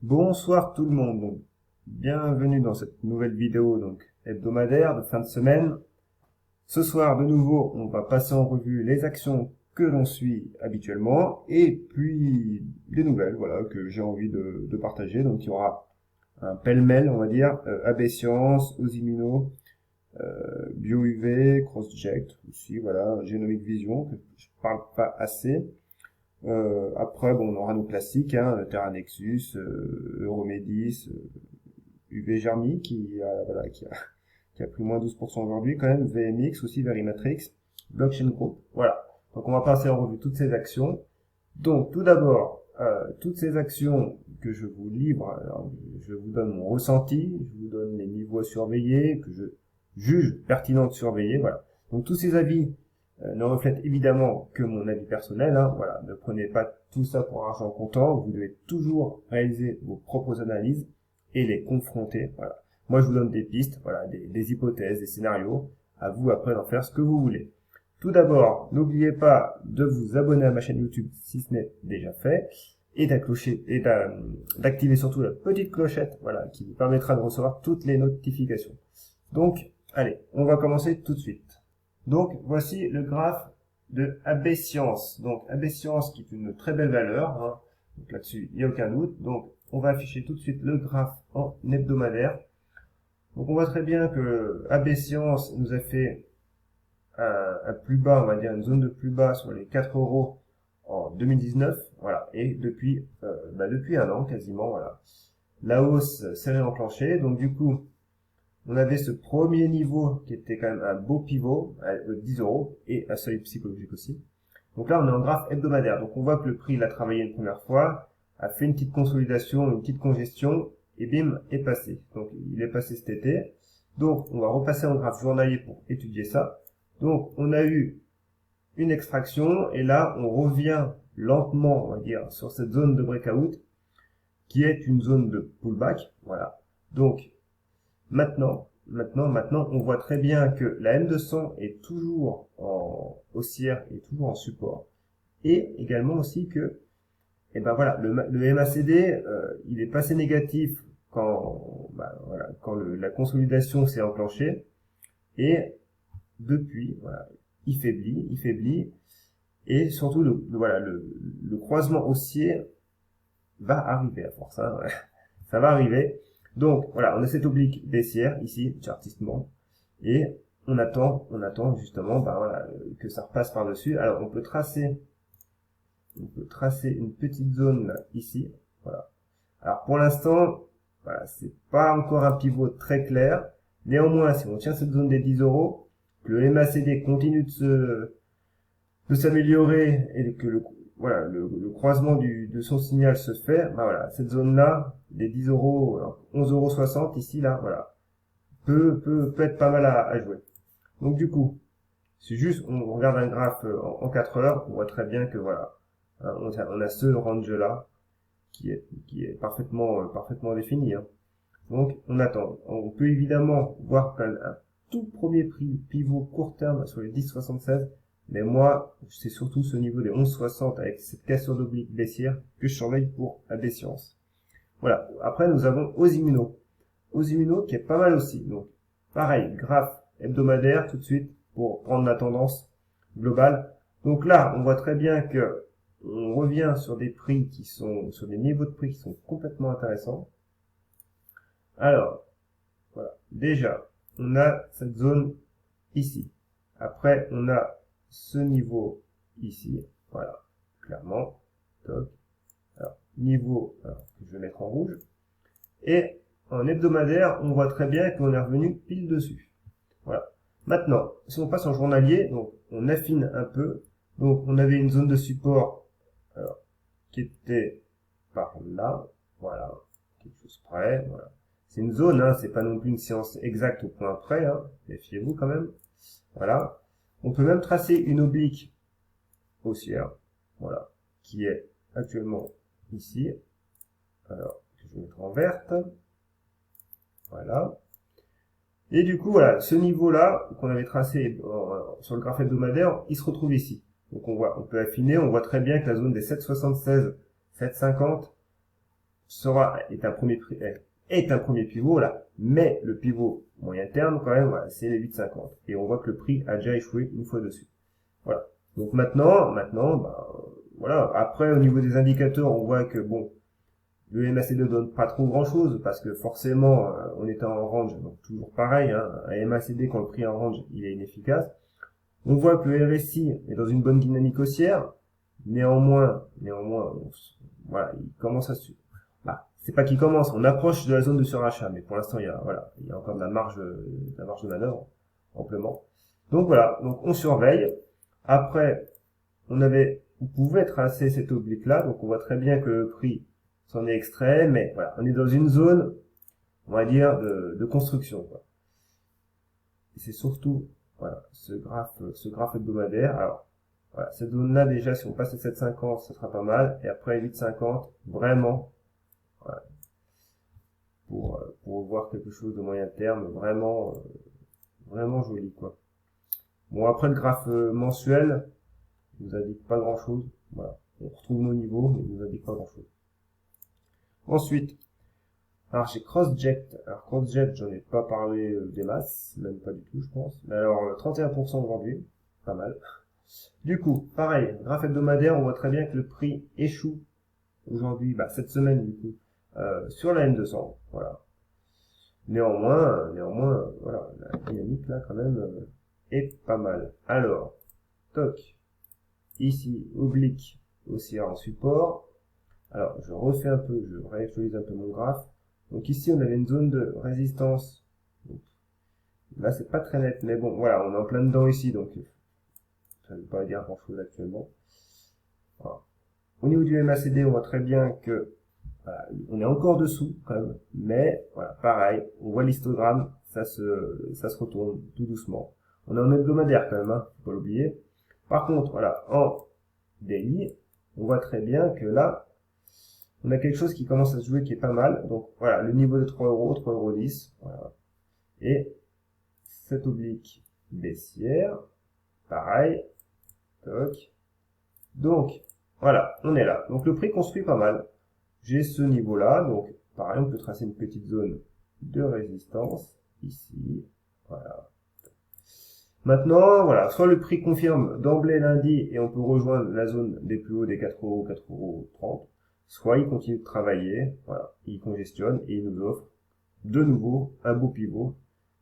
Bonsoir tout le monde, donc, bienvenue dans cette nouvelle vidéo hebdomadaire de fin de semaine. Ce soir de nouveau on va passer en revue les actions que l'on suit habituellement et puis des nouvelles voilà, que j'ai envie de partager. Donc il y aura un pêle-mêle on va dire, AB Science, Osimino, BioUV, CrossJect aussi, voilà, Genomic Vision que je parle pas assez. Après, bon, on aura nos classiques, hein, Terra Nexus, Euromedis, UV Germi, qui a pris moins 12% aujourd'hui quand même, VMX aussi, Verimatrix, Blockchain Group, voilà. Donc on va passer en revue toutes ces actions. Donc tout d'abord, toutes ces actions que je vous livre, alors, je vous donne mon ressenti, je vous donne les niveaux à surveiller, que je juge pertinent de surveiller, voilà. Donc tous ces avis ne reflètent évidemment que mon avis personnel, hein, voilà. Ne prenez pas tout ça pour argent comptant, vous devez toujours réaliser vos propres analyses et les confronter, voilà. Moi je vous donne des pistes, voilà, des hypothèses, des scénarios, à vous après d'en faire ce que vous voulez. Tout d'abord, n'oubliez pas de vous abonner à ma chaîne YouTube si ce n'est déjà fait et d'activer surtout la petite clochette, voilà, qui vous permettra de recevoir toutes les notifications. Donc, allez, on va commencer tout de suite. Donc, voici le graphe de AB Science. Donc, AB Science qui est une très belle valeur, hein. Donc là-dessus, il n'y a aucun doute. Donc, on va afficher tout de suite le graphe en hebdomadaire. Donc, on voit très bien que AB Science nous a fait un plus bas, on va dire une zone de plus bas sur les 4 euros en 2019, voilà, et depuis un an quasiment, voilà, la hausse s'est réenclenchée, donc du coup, on avait ce premier niveau qui était quand même un beau pivot à 10 euros et un seuil psychologique aussi. Donc là, on est en graphe hebdomadaire, donc on voit que le prix l'a travaillé une première fois, a fait une petite consolidation, une petite congestion, et bim, est passé. Donc il est passé cet été. Donc on va repasser en graphe journalier pour étudier ça. Donc, on a eu une extraction et là, on revient lentement, on va dire, sur cette zone de breakout qui est une zone de pullback. Voilà. Donc, maintenant, on voit très bien que la M200 est toujours en haussière et toujours en support. Et également aussi que, eh ben voilà, le MACD, il est passé négatif quand la consolidation s'est enclenchée. Et depuis, voilà, il faiblit, et surtout le croisement haussier va arriver à force, hein, ouais. Ça va arriver. Donc voilà, on a cette oblique baissière ici, chartistement, et on attend justement, que ça repasse par dessus. Alors on peut tracer une petite zone là, ici, voilà. Alors pour l'instant, voilà, c'est pas encore un pivot très clair. Néanmoins, si on tient cette zone des 10 euros, que le MACD continue de s'améliorer et que le croisement de son signal se fait, cette zone-là, des 10 euros, 11,60 € ici, là, voilà, peut être pas mal à jouer. Donc du coup, c'est juste, on regarde un graphe en 4 heures, on voit très bien que voilà, hein, on a ce range-là qui est parfaitement défini, hein. Donc, on attend. On peut évidemment voir un tout premier pivot court terme sur les 10,76, mais moi, c'est surtout ce niveau des 11,60 avec cette cassure d'oblique baissière que je surveille pour AB Science. Voilà. Après, nous avons Osimino. Osimino qui est pas mal aussi. Donc, pareil, graphe hebdomadaire tout de suite pour prendre la tendance globale. Donc là, on voit très bien que on revient sur des prix sur des niveaux de prix qui sont complètement intéressants. Alors, voilà. Déjà, on a cette zone ici. Après, on a ce niveau ici. Voilà. Clairement. Toc. Alors, niveau que je vais mettre en rouge. Et en hebdomadaire, on voit très bien qu'on est revenu pile dessus. Voilà. Maintenant, si on passe en journalier, donc on affine un peu. Donc, on avait une zone de support qui était par là. Voilà. Quelque chose près. Voilà. C'est une zone, hein, c'est pas non plus une séance exacte au point près, hein, méfiez-vous quand même. Voilà. On peut même tracer une oblique haussière, voilà, qui est actuellement ici. Alors, que je vais mettre en verte. Voilà. Et du coup, voilà, ce niveau-là, qu'on avait tracé sur le graphe hebdomadaire, il se retrouve ici. Donc on peut affiner, on voit très bien que la zone des 7,76, 7,50 est un premier pivot là, mais le pivot moyen terme quand même, voilà, c'est les 8,50. Et on voit que le prix a déjà échoué une fois dessus. Voilà. Donc maintenant, bah, voilà. Après, au niveau des indicateurs, on voit que bon, le MACD ne donne pas trop grand chose parce que forcément, on était en range, donc toujours pareil, hein, un MACD quand le prix est en range, il est inefficace. On voit que le RSI est dans une bonne dynamique haussière. Néanmoins, voilà, il commence à bah, c'est pas qu'il commence, on approche de la zone de surachat, mais pour l'instant, il y a encore de la marge de manœuvre, amplement. Donc voilà, donc on surveille. Après, on pouvait tracer cette oblique-là, donc on voit très bien que le prix s'en est extrait, mais voilà, on est dans une zone, on va dire, de construction, quoi. Et c'est surtout, voilà, ce graphe hebdomadaire. Alors, voilà, cette zone-là, déjà, si on passe les 7,50, ça sera pas mal. Et après, 8,50, vraiment, voilà, pour voir quelque chose de moyen terme, vraiment joli, quoi. Bon, après, le graphe mensuel, il nous indique pas grand-chose. Voilà. On retrouve nos niveaux, mais il nous indique pas grand-chose. Ensuite, alors j'ai CrossJet. Alors CrossJet, j'en ai pas parlé des masses, même pas du tout, je pense. Mais alors, 31% vendu, pas mal. Du coup, pareil, graphe hebdomadaire, on voit très bien que le prix échoue aujourd'hui, bah, cette semaine du coup, sur la M200. Voilà. Néanmoins, voilà, la dynamique là quand même est pas mal. Alors, toc, ici, oblique, haussière en support. Alors, je refais un peu, je réactualise un peu mon graphe. Donc ici, on avait une zone de résistance. Donc, là, c'est pas très net, mais bon, voilà, on est en plein dedans ici, donc ça ne veut pas dire grand chose actuellement. Voilà. Au niveau du MACD, on voit très bien que voilà, on est encore dessous quand même, mais voilà, pareil, on voit l'histogramme, ça se retourne tout doucement. On est en hebdomadaire quand même, hein, faut pas l'oublier. Par contre, voilà, en daily, on voit très bien que là, on a quelque chose qui commence à se jouer qui est pas mal. Donc voilà, le niveau de 3 euros, 3,10 €, voilà. Et cette oblique baissière, pareil, toc. Donc, voilà, on est là. Donc le prix construit pas mal. J'ai ce niveau-là, donc pareil, on peut tracer une petite zone de résistance, ici, voilà. Maintenant, voilà, soit le prix confirme d'emblée lundi et on peut rejoindre la zone des plus hauts des 4 euros, 4,30 €, soit il continue de travailler, voilà, il congestionne et il nous offre de nouveau un beau pivot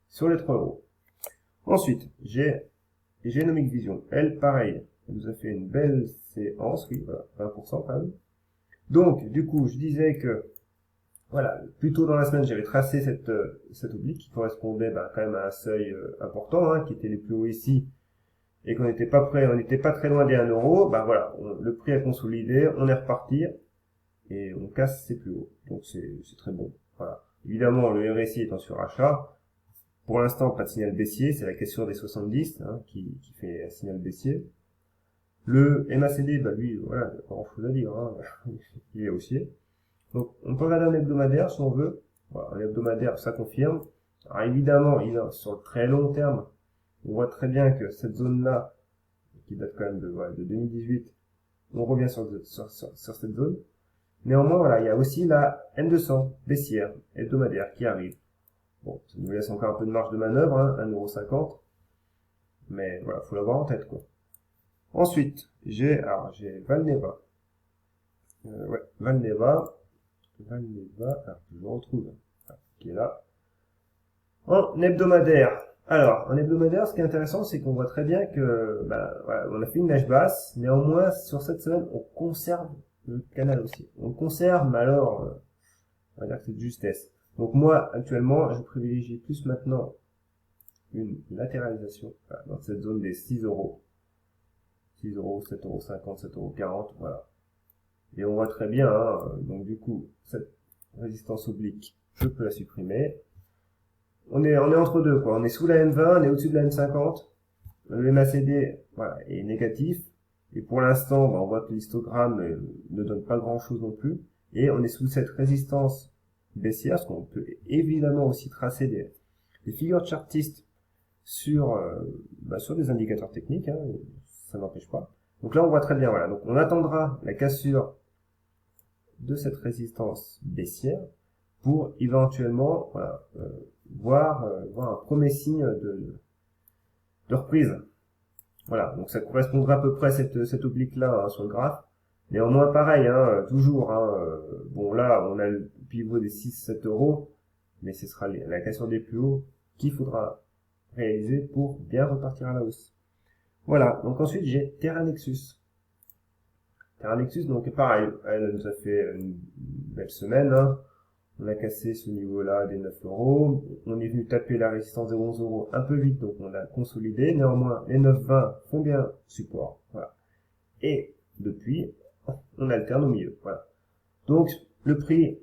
sur les 3 euros. Ensuite, j'ai Genomic Vision, elle, pareil, elle nous a fait une belle séance, oui, voilà, 20% quand même. Donc, du coup, je disais que, voilà, plus tôt dans la semaine, j'avais tracé cette oblique qui correspondait quand même à un seuil important, hein, qui était les plus hauts ici, et qu'on n'était pas prêt, on n'était pas très loin des 1 euro. Voilà, le prix a consolidé, on est reparti, et on casse ses plus hauts. Donc c'est très bon. Voilà. Évidemment, le RSI est en surachat. Pour l'instant, pas de signal baissier, c'est la cassure des 70 hein, qui fait un signal baissier. Le MACD, lui, voilà, il n'y a pas grand chose à dire, hein. Il est haussier. Donc, on peut regarder un hebdomadaire si on veut. Voilà, un hebdomadaire, ça confirme. Alors évidemment, sur le très long terme, on voit très bien que cette zone-là, qui date quand même de 2018, on revient sur cette zone. Néanmoins, voilà, il y a aussi la M200 baissière hebdomadaire qui arrive. Bon, ça nous laisse encore un peu de marge de manœuvre, hein, 1,50 €. Mais voilà, faut l'avoir en tête, quoi. Ensuite, j'ai Valneva. Ouais, Valneva, alors, je le retrouve, qui est là. En hebdomadaire. Alors, en hebdomadaire, ce qui est intéressant, c'est qu'on voit très bien que, voilà, on a fait une nage basse. Néanmoins, sur cette semaine, on conserve le canal aussi. On le conserve, mais alors, on va dire que c'est de justesse. Donc moi, actuellement, je privilégie plus maintenant une latéralisation dans cette zone des 6 euros. 6 euros, 7,50 €, 7,40 €, voilà. Et on voit très bien, hein, donc du coup, cette résistance oblique, je peux la supprimer. On est entre deux, quoi. On est sous la M20, on est au-dessus de la M50. Le MACD, voilà, est négatif. Et pour l'instant, on voit que l'histogramme ne donne pas grand-chose non plus. Et on est sous cette résistance baissière, parce qu'on peut évidemment aussi tracer des figures chartistes sur des indicateurs techniques, hein, ça n'empêche pas. Donc là, on voit très bien, voilà. Donc on attendra la cassure de cette résistance baissière pour éventuellement voilà, voir un premier signe de reprise. Voilà, donc ça correspondra à peu près à cette oblique-là hein, sur le graphe. Néanmoins, pareil, hein, toujours. Hein, bon, là, on a le pivot des 6-7 euros, mais ce sera la cassure des plus hauts qu'il faudra réaliser pour bien repartir à la hausse. Voilà, donc ensuite, j'ai Terra Nexus. Terra Nexus, donc pareil, elle nous a fait une belle semaine. Hein. On a cassé ce niveau-là des 9 euros. On est venu taper la résistance des 11 euros un peu vite, donc on a consolidé. Néanmoins, les 9,20 font bien support. Voilà. Et depuis, on alterne au milieu. Voilà. Donc, le prix,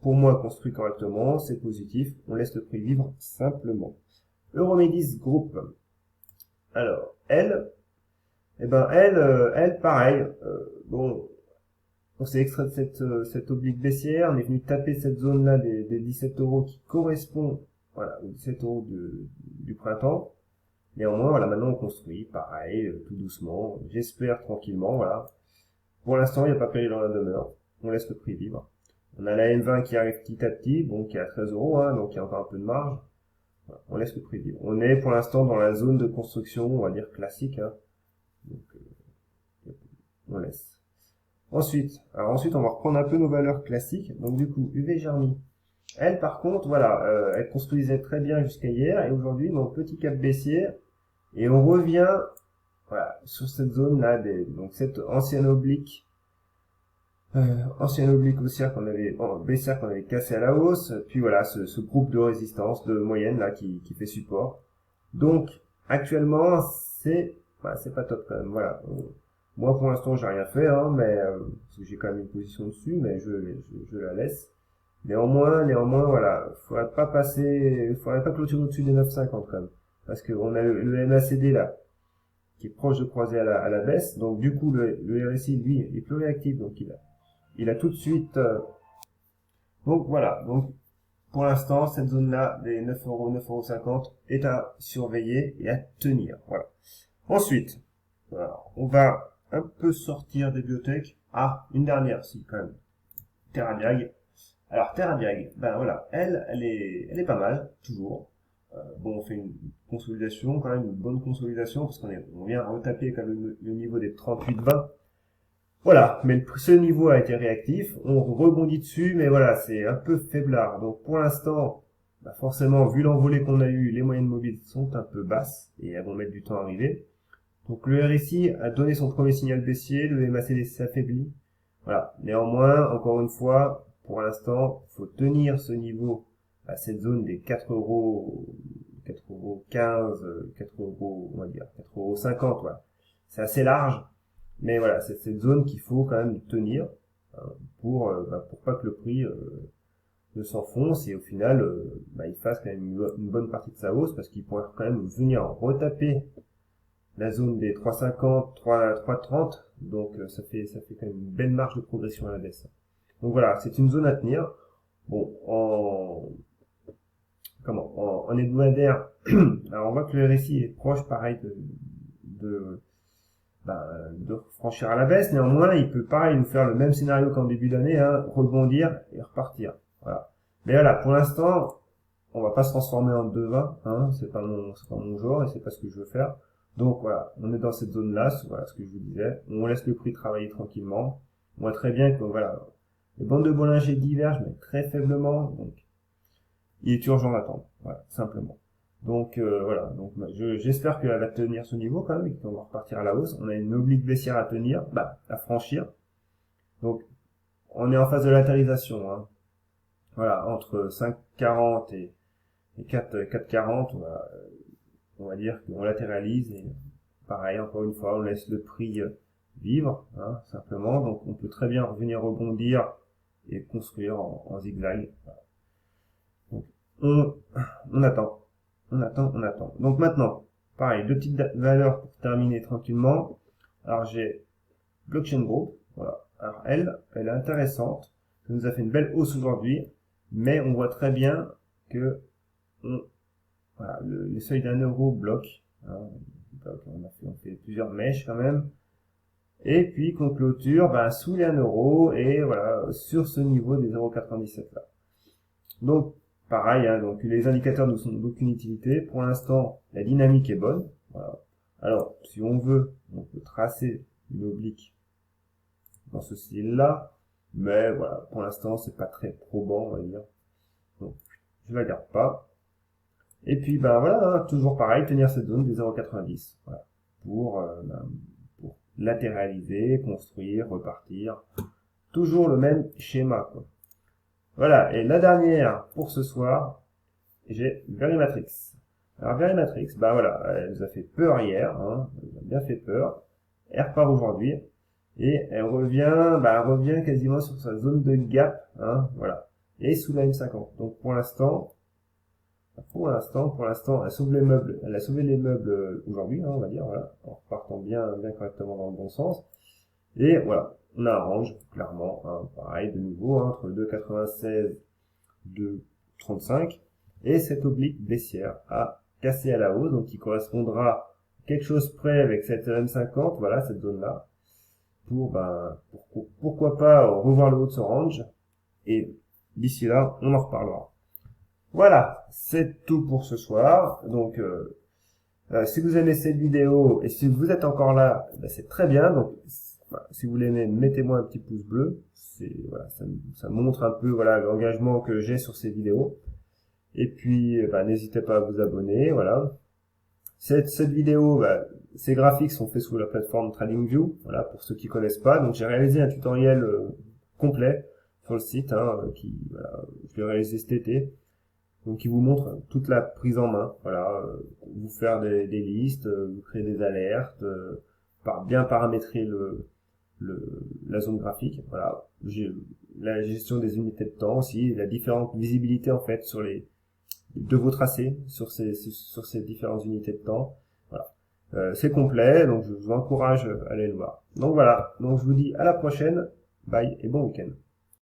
pour moi, construit correctement, c'est positif. On laisse le prix vivre simplement. Euromedis Group. Alors, elle, eh ben, elle, pareil. Bon, on s'est extrait de cette oblique baissière, on est venu taper cette zone-là des 17 euros qui correspond, voilà, aux 17 euros du printemps. Néanmoins, voilà, maintenant on construit, pareil, tout doucement, j'espère tranquillement, voilà. Pour l'instant, il n'y a pas péril dans la demeure, on laisse le prix vivre. On a la M20 qui arrive petit à petit, bon, qui est à 13 euros, hein, donc il y a encore un peu de marge. Voilà, on laisse le prix vivre. On est pour l'instant dans la zone de construction, on va dire classique, hein. Donc, on laisse. Ensuite, on va reprendre un peu nos valeurs classiques. Donc du coup, UV Germi. Elle, par contre, voilà, elle construisait très bien jusqu'à hier et aujourd'hui, donc petit cap baissier et on revient, voilà, sur cette zone-là, donc cette ancienne oblique haussière baissière qu'on avait cassé à la hausse. Puis voilà, ce groupe de résistance de moyenne là qui fait support. Donc actuellement, c'est pas top quand même. Voilà. Moi, pour l'instant, j'ai rien fait, hein, mais parce que j'ai quand même une position dessus, mais je la laisse. Néanmoins, voilà, faudrait pas clôturer au-dessus des 9,50 quand même, parce qu'on a le MACD là, qui est proche de croiser à la baisse, donc du coup, le RSI, lui, est plus réactif, donc il a tout de suite, donc voilà, donc pour l'instant, cette zone-là, des 9 euros, 9,50 € est à surveiller et à tenir, voilà. Ensuite, voilà, on va un peu sortir des biotech. Ah, une dernière, si, quand même. TerraDiag. Alors, TerraDiag, ben voilà, elle est pas mal, toujours. Bon, on fait une consolidation, quand même, une bonne consolidation, parce on vient retaper quand même le niveau des 38,20. Voilà, mais ce niveau a été réactif, on rebondit dessus, mais voilà, c'est un peu faiblard. Donc, pour l'instant, bah forcément, vu l'envolée qu'on a eu, les moyennes mobiles sont un peu basses, et elles vont mettre du temps à arriver. Donc le RSI a donné son premier signal baissier, le MACD s'affaiblit. Voilà. Néanmoins, encore une fois, pour l'instant, il faut tenir ce niveau à cette zone des 4 euros, 4,15 €, 4 euros, on va dire, 4,50 €, voilà. C'est assez large, mais voilà, c'est cette zone qu'il faut quand même tenir hein, pour pas que le prix ne s'enfonce et au final, il fasse quand même une bonne partie de sa hausse parce qu'il pourrait quand même venir retaper la zone des 3,50, 3,30, donc ça fait quand même une belle marge de progression à la baisse. Donc voilà, c'est une zone à tenir. Bon, en hebdomadaire, alors on voit que le RSI est proche, pareil, de franchir à la baisse. Néanmoins, il peut pareil nous faire le même scénario qu'en début d'année, hein, rebondir et repartir. Voilà. Mais voilà, pour l'instant, on va pas se transformer en 2,20, hein, c'est pas mon genre et c'est pas ce que je veux faire. Donc voilà, on est dans cette zone-là, voilà ce que je vous disais. On laisse le prix travailler tranquillement. On voit très bien que voilà, les bandes de Bollinger divergent, mais très faiblement. Donc, il est urgent d'attendre. Voilà, simplement. Donc voilà, donc j'espère qu'elle va tenir ce niveau quand même et qu'on va repartir à la hausse. On a une oblique baissière à tenir, à franchir. Donc on est en phase de latérisation. Hein. Voilà, entre 5,40 et 4,40, on va dire qu'on latéralise et pareil, encore une fois, on laisse le prix vivre, hein, simplement. Donc on peut très bien revenir rebondir et construire en zigzag. Donc on attend. Donc maintenant, pareil, deux petites valeurs pour terminer tranquillement. Alors j'ai Blockchain Group, voilà. Alors elle est intéressante. Ça nous a fait une belle hausse aujourd'hui, mais on voit très bien que voilà, le seuil d'1 € bloque. Hein, on fait plusieurs mèches quand même. Et puis qu'on clôture sous les 1 euro et voilà, sur ce niveau des 0,97 là. Donc pareil, hein, donc les indicateurs ne sont d'aucune utilité. Pour l'instant, la dynamique est bonne. Voilà. Alors, si on veut, on peut tracer une oblique dans ce style-là, mais voilà, pour l'instant, c'est pas très probant, on va dire. Donc, je la garde pas. Et puis, voilà, hein, toujours pareil, tenir cette zone des 0,90. Voilà, pour latéraliser, construire, repartir. Toujours le même schéma, quoi. Voilà, et la dernière pour ce soir, j'ai Verimatrix. Alors Verimatrix, voilà, elle nous a fait peur hier, hein, elle nous a bien fait peur. Elle repart aujourd'hui et elle revient quasiment sur sa zone de gap, hein, voilà, et sous la M50. Donc pour l'instant, elle a sauvé les meubles aujourd'hui, hein, on va dire, voilà, en repartant bien correctement dans le bon sens. Et voilà, on a un range, clairement, hein, pareil, de nouveau, hein, entre 2,96 2,35 et cette oblique baissière à casser à la hausse, donc qui correspondra quelque chose près avec cette M50, voilà, cette zone-là, pourquoi pas revoir le haut de ce range, et d'ici là, on en reparlera. Voilà, c'est tout pour ce soir, donc si vous aimez cette vidéo, et si vous êtes encore là, c'est très bien, donc si vous l'aimez, mettez-moi un petit pouce bleu, voilà, ça montre un peu voilà l'engagement que j'ai sur ces vidéos. Et puis n'hésitez pas à vous abonner, voilà. Cette vidéo, ces graphiques sont faits sous la plateforme TradingView, voilà, pour ceux qui connaissent pas. Donc j'ai réalisé un tutoriel complet sur le site, hein, je l'ai réalisé cet été. Donc qui vous montre toute la prise en main, voilà, vous faire des listes, vous créer des alertes, bien paramétrer la zone graphique, voilà, la gestion des unités de temps aussi, la différente visibilité en fait de vos tracés sur ces différentes unités de temps, voilà. C'est complet, donc je vous encourage à aller le voir. Donc voilà, donc je vous dis à la prochaine, bye et bon week-end.